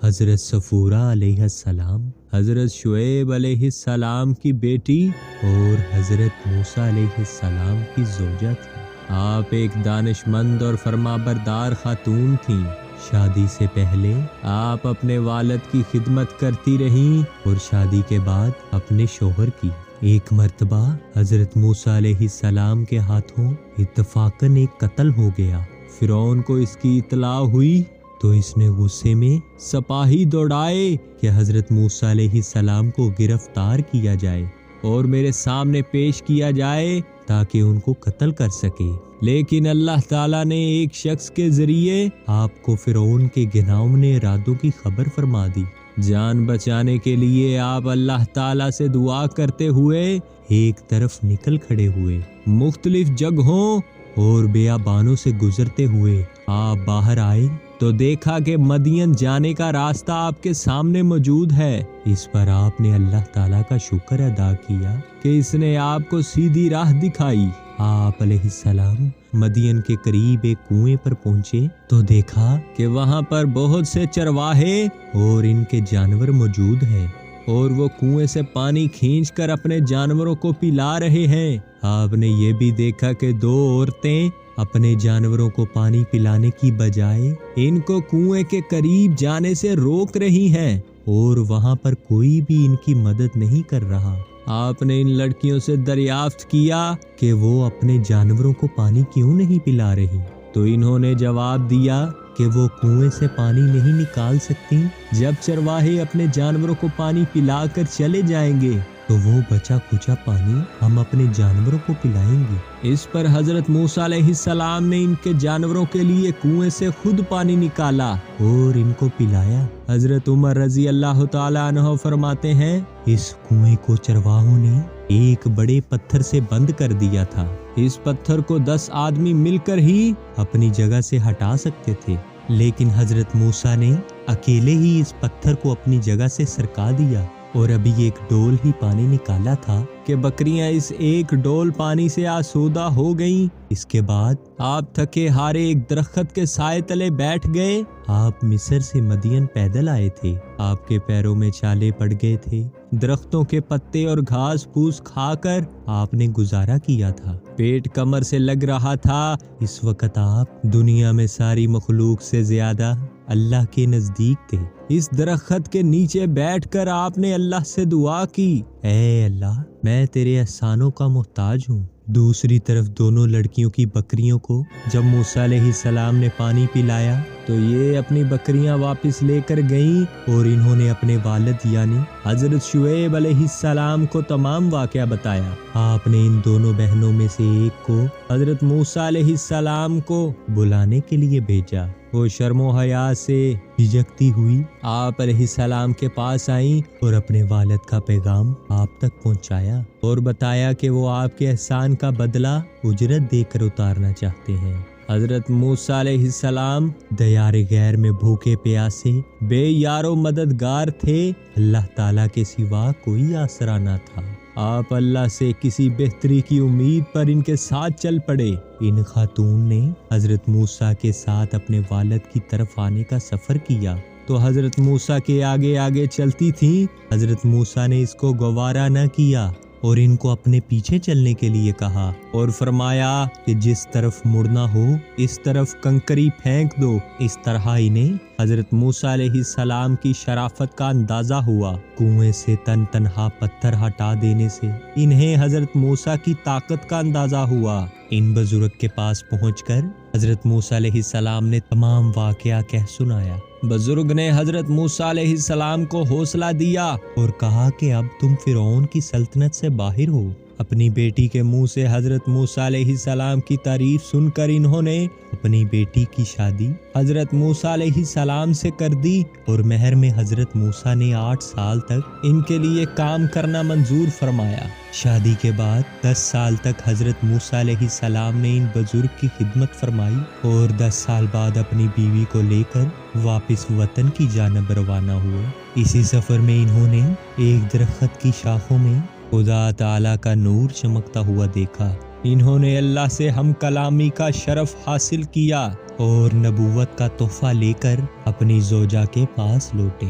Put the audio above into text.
حضرت صفورہ علیہ السلام حضرت شعیب علیہ السلام کی بیٹی اور حضرت موسیٰ علیہ السلام کی زوجہ تھی۔ آپ ایک دانش مند اور فرمانبردار خاتون تھیں۔ شادی سے پہلے آپ اپنے والد کی خدمت کرتی رہیں اور شادی کے بعد اپنے شوہر کی۔ ایک مرتبہ حضرت موسیٰ علیہ السلام کے ہاتھوں اتفاقاً ایک قتل ہو گیا۔ فرعون کو اس کی اطلاع ہوئی تو اس نے غصے میں سپاہی دوڑائے کہ حضرت موسیٰ علیہ السلام کو گرفتار کیا جائے اور میرے سامنے پیش کیا جائے تاکہ ان کو قتل کر سکے۔ لیکن اللہ تعالیٰ نے ایک شخص کے ذریعے آپ کو فرعون کے گھناؤنے ارادوں کی خبر فرما دی۔ جان بچانے کے لیے آپ اللہ تعالیٰ سے دعا کرتے ہوئے ایک طرف نکل کھڑے ہوئے۔ مختلف جگہوں اور بیابانوں سے گزرتے ہوئے آپ باہر آئے تو دیکھا کہ مدین جانے کا راستہ آپ کے سامنے موجود ہے۔ اس پر آپ نے اللہ تعالیٰ کا شکر ادا کیا کہ اس نے آپ کو سیدھی راہ دکھائی۔ آپ علیہ السلام مدین کے قریب ایک کنویں پر پہنچے تو دیکھا کہ وہاں پر بہت سے چرواہے اور ان کے جانور موجود ہیں اور وہ کنویں سے پانی کھینچ کر اپنے جانوروں کو پلا رہے ہیں۔ آپ نے یہ بھی دیکھا کہ دو عورتیں اپنے جانوروں کو پانی پلانے کی بجائے ان کو کنویں کے قریب جانے سے روک رہی ہیں اور وہاں پر کوئی بھی ان کی مدد نہیں کر رہا۔ آپ نے ان لڑکیوں سے دریافت کیا کہ وہ اپنے جانوروں کو پانی کیوں نہیں پلا رہی، تو انہوں نے جواب دیا کہ وہ کنویں سے پانی نہیں نکال سکتی۔ جب چرواہے اپنے جانوروں کو پانی پلا کر چلے جائیں گے تو وہ بچا کچا پانی ہم اپنے جانوروں کو پلائیں گے۔ اس پر حضرت موسیٰ علیہ السلام نے ان کے جانوروں کے لیے کنویں سے خود پانی نکالا اور ان کو پلایا۔ حضرت عمر رضی اللہ تعالیٰ عنہ فرماتے ہیں، اس کنویں کو چرواہوں نے ایک بڑے پتھر سے بند کر دیا تھا۔ اس پتھر کو 10 آدمی مل کر ہی اپنی جگہ سے ہٹا سکتے تھے، لیکن حضرت موسیٰ نے اکیلے ہی اس پتھر کو اپنی جگہ سے سرکا دیا اور ابھی ایک ڈول ہی پانی نکالا تھا کہ بکریاں اس ایک ڈول پانی سے آسودہ ہو گئیں۔ اس کے بعد آپ تھکے ہارے ایک درخت کے سائے تلے بیٹھ گئے۔ آپ مصر سے مدین پیدل آئے تھے۔ آپ کے پیروں میں چھالے پڑ گئے تھے۔ درختوں کے پتے اور گھاس پھوس کھا کر آپ نے گزارا کیا تھا۔ پیٹ کمر سے لگ رہا تھا۔ اس وقت آپ دنیا میں ساری مخلوق سے زیادہ اللہ کے نزدیک تھے۔ اس درخت کے نیچے بیٹھ کر آپ نے اللہ سے دعا کی، اے اللہ، میں تیرے احسانوں کا محتاج ہوں۔ دوسری طرف دونوں لڑکیوں کی بکریوں کو جب موسیٰ علیہ السلام نے پانی پلایا تو یہ اپنی بکریاں واپس لے کر گئیں اور انہوں نے اپنے والد یعنی حضرت شعیب علیہ السلام کو تمام واقعہ بتایا۔ آپ نے ان دونوں بہنوں میں سے ایک کو حضرت موسیٰ علیہ السلام کو بلانے کے لیے بھیجا۔ وہ شرم و حیا سے جھجکتی ہوئی آپ علیہ السلام کے پاس آئیں اور اپنے والد کا پیغام آپ تک پہنچایا اور بتایا کہ وہ آپ کے احسان کا بدلہ اجرت دے کر اتارنا چاہتے ہیں۔ حضرت موسیٰ علیہ السلام دیار غیر میں بھوکے پیاسے بے یار و مددگار تھے۔ اللہ تعالیٰ کے سوا کوئی آسرا نہ تھا۔ آپ اللہ سے کسی بہتری کی امید پر ان کے ساتھ چل پڑے۔ ان خاتون نے حضرت موسیٰ کے ساتھ اپنے والد کی طرف آنے کا سفر کیا تو حضرت موسیٰ کے آگے آگے چلتی تھیں۔ حضرت موسیٰ نے اس کو گوارا نہ کیا اور ان کو اپنے پیچھے چلنے کے لیے کہا اور فرمایا کہ جس طرف مڑنا ہو اس طرف کنکری پھینک دو۔ اس طرح انہیں حضرت موسیٰ علیہ السلام کی شرافت کا اندازہ ہوا۔ کنویں سے تن تنہا پتھر ہٹا دینے سے انہیں حضرت موسیٰ کی طاقت کا اندازہ ہوا۔ ان بزرگ کے پاس پہنچ کر حضرت موسیٰ علیہ السلام نے تمام واقعہ کہہ سنایا۔ بزرگ نے حضرت موسیٰ علیہ السلام کو حوصلہ دیا اور کہا کہ اب تم فرعون کی سلطنت سے باہر ہو۔ اپنی بیٹی کے منہ سے حضرت موسیٰ علیہ السلام کی تعریف سن کر انہوں نے اپنی بیٹی کی شادی حضرت موسیٰ علیہ السلام سے کر دی اور مہر میں حضرت موسیٰ نے 8 سال تک ان کے لیے کام کرنا منظور فرمایا۔ شادی کے بعد 10 سال تک حضرت موسیٰ علیہ السلام نے ان بزرگ کی خدمت فرمائی اور 10 سال بعد اپنی بیوی کو لے کر واپس وطن کی جانب روانہ ہوئے۔ اسی سفر میں انہوں نے ایک درخت کی شاخوں میں خدا تعالیٰ کا نور چمکتا ہوا دیکھا۔ انہوں نے اللہ سے ہم کلامی کا شرف حاصل کیا۔ اور نبوت کا تحفہ لے کر اپنی زوجہ کے پاس لوٹے۔